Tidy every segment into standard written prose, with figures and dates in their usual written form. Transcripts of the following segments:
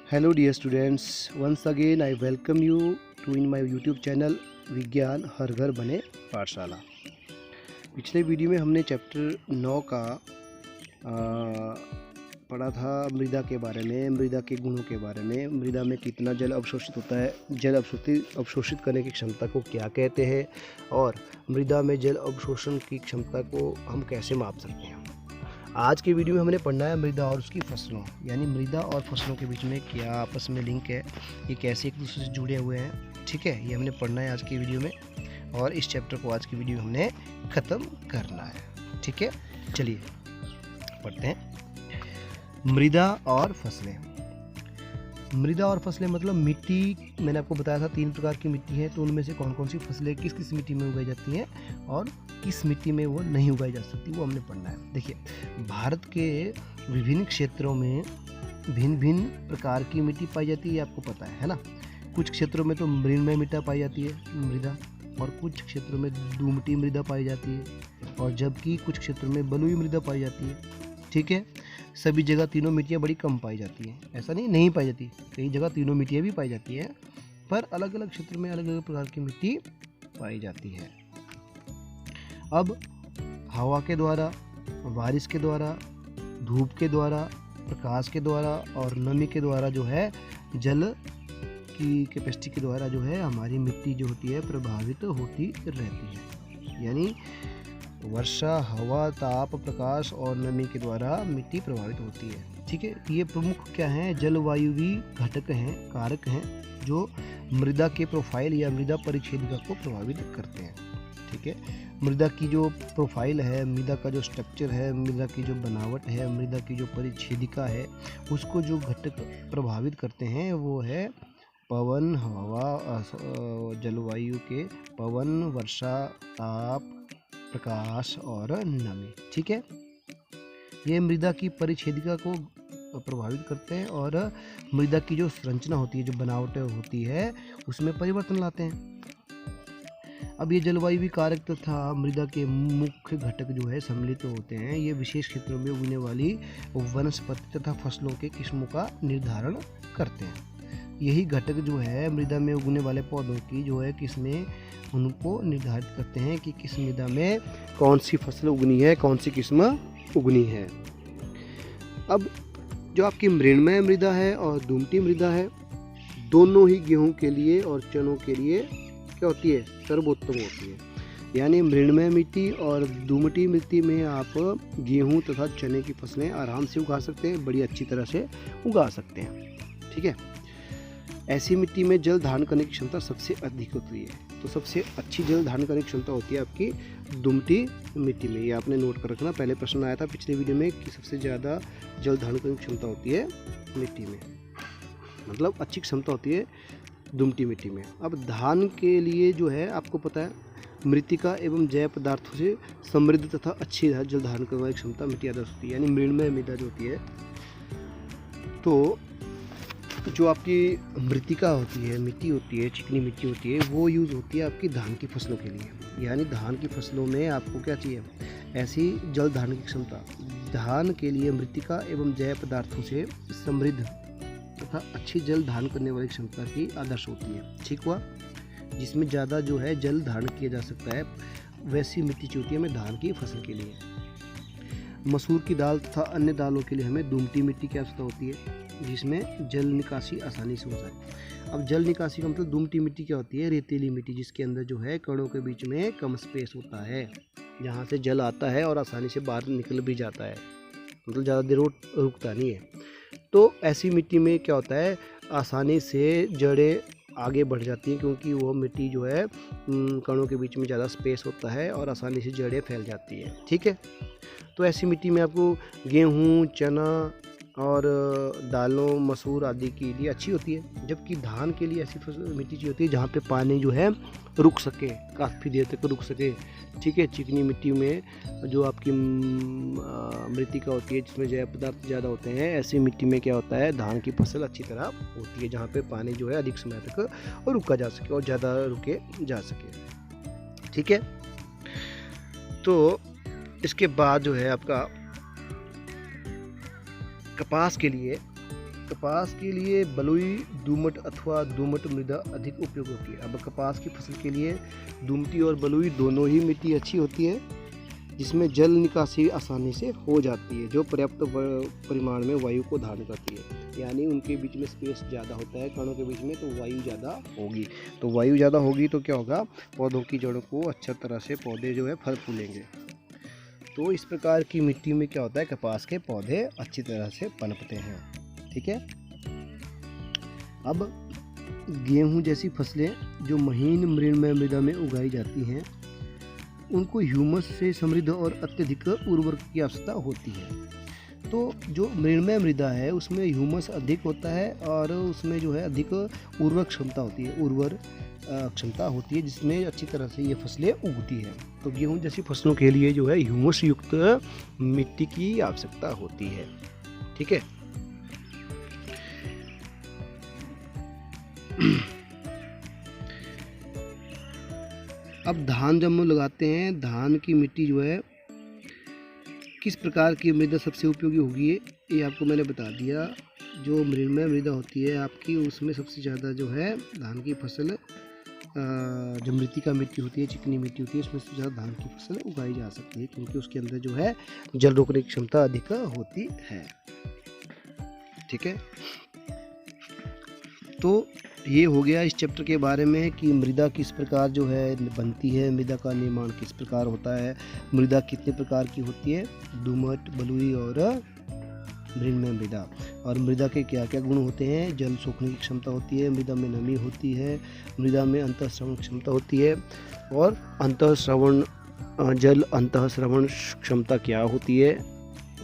Hello dear students, once again I welcome you to in my YouTube channel विज्ञान हर घर बने पाठशाला। पिछले वीडियो में हमने चैप्टर 9 का पढ़ा था मृदा के बारे में, मृदा के गुणों के बारे में, मृदा में कितना जल अवशोषित होता है, जल अवशोषित करने की क्षमता को क्या कहते हैं और मृदा में जल अवशोषण की क्षमता को हम कैसे माप सकते हैं। आज के वीडियो में हमने पढ़ना है मृदा और उसकी फसलों, यानी मृदा और फसलों के बीच में क्या आपस में लिंक है, ये कैसे एक दूसरे से जुड़े हुए हैं। ठीक है, ये हमने पढ़ना है आज की वीडियो में और इस चैप्टर को आज की वीडियो में हमने ख़त्म करना है। ठीक है, चलिए पढ़ते हैं। मृदा और फसलें। मृदा और फसलें मतलब मिट्टी, मैंने आपको बताया था 3 प्रकार की मिट्टी है, तो उनमें से कौन कौन सी फसलें किस किस मिट्टी में उगाई जाती हैं और किस मिट्टी में वो नहीं उगाई जा सकती, वो हमने पढ़ना है। देखिए, भारत के विभिन्न क्षेत्रों में भिन्न भिन्न प्रकार की मिट्टी पाई जाती है, आपको पता है ना। कुछ क्षेत्रों में तो मृणमय मिट्टी पाई जाती है मृदा, और कुछ क्षेत्रों में दुमटी मृदा पाई जाती है, और जबकि कुछ क्षेत्रों में बलुई मृदा पाई जाती है। ठीक है, सभी जगह तीनों मिट्टियाँ बड़ी कम पाई जाती हैं, ऐसा नहीं पाई जाती, कई जगह तीनों मिट्टियाँ भी पाई जाती हैं, पर अलग अलग क्षेत्र में अलग अलग प्रकार की मिट्टी पाई जाती है। अब हवा के द्वारा, बारिश के द्वारा, धूप के द्वारा, प्रकाश के द्वारा और नमी के द्वारा जो है, जल की कैपेसिटी के द्वारा जो है हमारी मिट्टी जो होती है प्रभावित होती रहती है। यानी वर्षा, हवा, ताप, प्रकाश और नमी के द्वारा मिट्टी प्रभावित होती है। ठीक है, ये प्रमुख क्या हैं, जलवायुवी घटक हैं, कारक हैं, जो मृदा के प्रोफाइल या मृदा परिच्छेदिका को प्रभावित करते हैं। ठीक है, मृदा की जो प्रोफाइल है, मृदा का जो स्ट्रक्चर है, मृदा की जो बनावट है, मृदा की जो परिच्छेदिका है, उसको जो घटक प्रभावित करते हैं वो है पवन, हवा, जलवायु के पवन, वर्षा, ताप, प्रकाश और नमी। ठीक है, ये मृदा की परिच्छेदिका को प्रभावित करते हैं और मृदा की जो संरचना होती है, जो बनावट होती है, उसमें परिवर्तन लाते हैं। अब ये जलवायु कारक तथा मृदा के मुख्य घटक जो है सम्मिलित होते हैं, ये विशेष क्षेत्रों में उगने वाली वनस्पति तथा फसलों के किस्मों का निर्धारण करते हैं। यही घटक जो है मृदा में उगने वाले पौधों की जो है किस्में, उनको निर्धारित करते हैं कि किस मृदा में कौन सी फसल उगनी है, कौन सी किस्म उगनी है। अब जो आपकी मृणमय मृदा है और दुमटी मृदा है, दोनों ही गेहूं के लिए और चनों के लिए क्या होती है, सर्वोत्तम होती है। यानी मृणमय मिट्टी और दुमटी मिट्टी में आप गेहूं तथा चने की फसलें आराम से उगा सकते हैं, बड़ी अच्छी तरह से उगा सकते हैं। ठीक है, ऐसी मिट्टी में जल धारण करने की क्षमता सबसे अधिक होती है, तो सबसे अच्छी जल धारण करने की क्षमता होती है आपकी दुमटी मिट्टी में। ये आपने नोट कर रखना, पहले प्रश्न आया था पिछले वीडियो में कि सबसे ज़्यादा जल धारण करने की क्षमता होती है मिट्टी में, मतलब अच्छी क्षमता होती है दुमटी मिट्टी में। अब धान के लिए जो है आपको पता है, मृत्तिका एवं जैव पदार्थों से समृद्ध तथा अच्छी जल धारण करने वाली क्षमता मिट्टी आदर्श होती है, यानी मृणमय मृदा जो होती है। तो जो आपकी मृत्तिका होती है, मिट्टी होती है, चिकनी मिट्टी होती है, वो यूज़ होती है आपकी धान की फसलों के लिए। यानी धान की फसलों में आपको क्या चाहिए, ऐसी जल धारण की क्षमता। धान के लिए मृत्तिका एवं जैव पदार्थों से समृद्ध तथा अच्छी जल धारण करने वाली क्षमता की आदर्श होती है। ठीक हुआ, जिसमें ज़्यादा जो है जल धारण किया जा सकता है, वैसी मिट्टी चाहिए होती है हमें धान की फसल के लिए। मसूर की दाल तथा अन्य दालों के लिए हमें दुमटी मिट्टी की आवश्यकता होती है, जिसमें जल निकासी आसानी से हो जाए। अब जल निकासी का मतलब दुमटी मिट्टी क्या होती है, रेतीली मिट्टी, जिसके अंदर जो है कणों के बीच में कम स्पेस होता है, जहाँ से जल आता है और आसानी से बाहर निकल भी जाता है, मतलब ज़्यादा देर रुकता नहीं है। तो ऐसी मिट्टी में क्या होता है, आसानी से जड़ें आगे बढ़ जाती हैं, क्योंकि वो मिट्टी जो है कणों के बीच में ज़्यादा स्पेस होता है और आसानी से जड़ें फैल जाती है। ठीक है, तो ऐसी मिट्टी में आपको गेहूँ, चना और दालों, मसूर आदि के लिए अच्छी होती है। जबकि धान के लिए ऐसी मिट्टी चाहिए होती है जहाँ पे पानी जो है रुक सके, काफ़ी देर तक रुक सके। ठीक है, चिकनी मिट्टी में जो आपकी मृत्तिका होती है, जिसमें जैव पदार्थ ज़्यादा होते हैं, ऐसी मिट्टी में क्या होता है, धान की फसल अच्छी तरह होती है, जहाँ पे पानी जो है अधिक समय तक रुका जा सके और ज़्यादा रुके जा सके। ठीक है, तो इसके बाद जो है आपका कपास के लिए कपास के लिए बलुई, दोमट अथवा दोमट मृदा अधिक उपयोग होती है। अब कपास की फसल के लिए दोमटी और बलुई दोनों ही मिट्टी अच्छी होती है, जिसमें जल निकासी आसानी से हो जाती है, जो पर्याप्त परिमाण में वायु को धारण करती है। यानी उनके बीच में स्पेस ज़्यादा होता है कणों के बीच में, तो वायु ज़्यादा होगी। तो वायु ज़्यादा होगी तो क्या होगा, पौधों की जड़ों को अच्छा तरह से पौधे जो है फल फूलेंगे। तो इस प्रकार की मिट्टी में क्या होता है, कपास के पौधे अच्छी तरह से पनपते हैं। ठीक है। अब गेहूं जैसी फसलें जो महीन मृणमय मृदा में उगाई जाती हैं, उनको ह्यूमस से समृद्ध और अत्यधिक उर्वरक की आवश्यकता होती है। तो जो मृणमय मृदा है उसमें ह्यूमस अधिक होता है और उसमें जो है अधिक उर्वरक क्षमता होती है, क्षमता होती है, जिसमें अच्छी तरह से ये फसलें उगती हैं। तो गेहूं जैसी फसलों के लिए जो है ह्यूमस युक्त मिट्टी की आवश्यकता होती है। ठीक है। अब धान जब हम लगाते हैं, धान की मिट्टी जो है किस प्रकार की मृदा सबसे उपयोगी होगी, ये आपको मैंने बता दिया। जो मृणमय मृदा होती है आपकी, उसमें सबसे ज़्यादा जो है धान की फसल, जो मृतिका मिट्टी होती है, चिकनी मिट्टी होती है, उसमें सबसे ज़्यादा धान की फसल उगाई जा सकती है, क्योंकि उसके अंदर जो है जल रोकने की क्षमता अधिक होती है। ठीक है। तो ये हो गया इस चैप्टर के बारे में कि मृदा किस प्रकार जो है बनती है, मृदा का निर्माण किस प्रकार होता है, मृदा कितने प्रकार की होती है, दोमट, बलुई और मृणमय मृदा, और मृदा के क्या क्या गुण होते हैं। जल सोखने की क्षमता होती है, मृदा में नमी होती है, मृदा में अंतःस्रवण क्षमता होती है, और जल अंतःस्रवण क्षमता क्या होती है,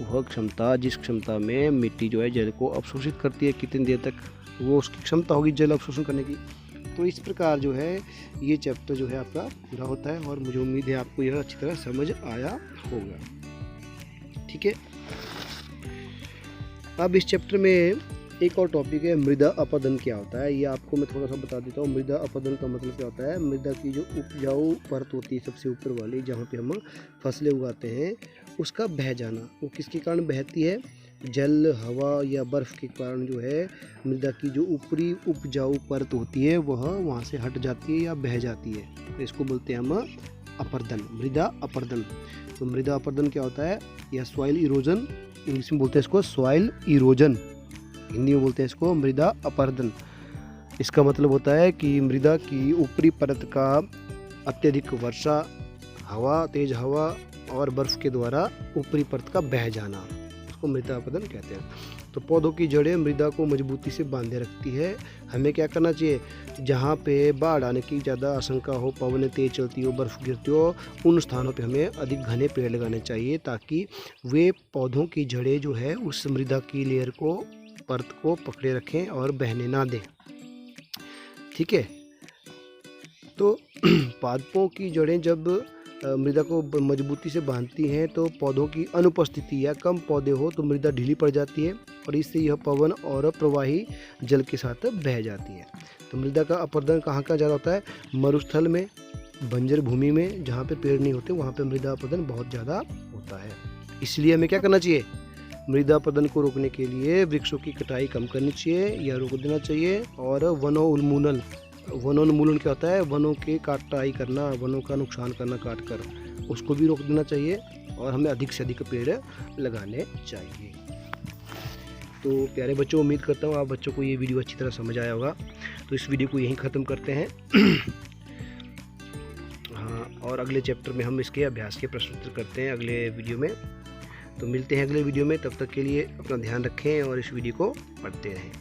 वह क्षमता जिस क्षमता में मिट्टी जो है जल को अवशोषित करती है, कितनी देर तक वो उसकी क्षमता होगी जल अवशोषण करने की। तो इस प्रकार जो है ये चैप्टर जो है आपका पूरा होता है, और मुझे उम्मीद है आपको यह अच्छी तरह समझ आया होगा। ठीक है। अब इस चैप्टर में एक और टॉपिक है, मृदा अपरदन क्या होता है। ये आपको मैं थोड़ा सा बता देता हूँ। मृदा अपरदन का मतलब क्या होता है, मृदा की जो उपजाऊ परत होती है सबसे ऊपर वाली, जहाँ पे हम फसलें उगाते हैं, उसका बह जाना। वो किसके कारण बहती है, जल, हवा या बर्फ़ के कारण जो है मृदा की जो ऊपरी उपजाऊ परत होती है वह वहाँ से हट जाती है या बह जाती है। तो इसको बोलते हैं हम अपरदन, मृदा अपरदन। तो मृदा अपरदन क्या होता है, या सॉइल इरोजन, इंग्लिश में बोलते हैं इसको सॉइल इरोजन, हिंदी में बोलते हैं इसको मृदा अपरदन। इसका मतलब होता है कि मृदा की ऊपरी परत का अत्यधिक वर्षा, हवा, तेज हवा और बर्फ़ के द्वारा ऊपरी परत का बह जाना, उसको मृदा अपरदन कहते हैं। तो पौधों की जड़ें मृदा को मजबूती से बांधे रखती है। हमें क्या करना चाहिए, जहाँ पे बाढ़ आने की ज़्यादा आशंका हो, पवनें तेज चलती हो, बर्फ़ गिरती हो, उन स्थानों पे हमें अधिक घने पेड़ लगाने चाहिए, ताकि वे पौधों की जड़ें जो है उस मृदा की लेयर को, परत को पकड़े रखें और बहने ना दें। ठीक है। तो पादपों की जड़ें जब मृदा को मजबूती से बांधती हैं, तो पौधों की अनुपस्थिति या कम पौधे हो तो मृदा ढीली पड़ जाती है, और इससे यह पवन और प्रवाही जल के साथ बह जाती है। तो मृदा का अपरदन कहाँ ज़्यादा होता है, मरुस्थल में, बंजर भूमि में, जहाँ पे पेड़ नहीं होते वहाँ पे मृदा अपरदन बहुत ज़्यादा होता है। इसलिए हमें क्या करना चाहिए, मृदा अपरदन को रोकने के लिए वृक्षों की कटाई कम करनी चाहिए या रोक देना चाहिए, और वनोन्मूलन, वनोन्मूलन क्या होता है, वनों के कटाई करना, वनों का नुकसान करना काट कर, उसको भी रोक देना चाहिए, और हमें अधिक से अधिक पेड़ लगाने चाहिए। तो प्यारे बच्चों, उम्मीद करता हूँ आप बच्चों को ये वीडियो अच्छी तरह समझ आया होगा। तो इस वीडियो को यहीं ख़त्म करते हैं। हाँ, और अगले चैप्टर में हम इसके अभ्यास के प्रश्न उत्तर करते हैं अगले वीडियो में। तो मिलते हैं अगले वीडियो में, तब तक के लिए अपना ध्यान रखें और इस वीडियो को पढ़ते रहें।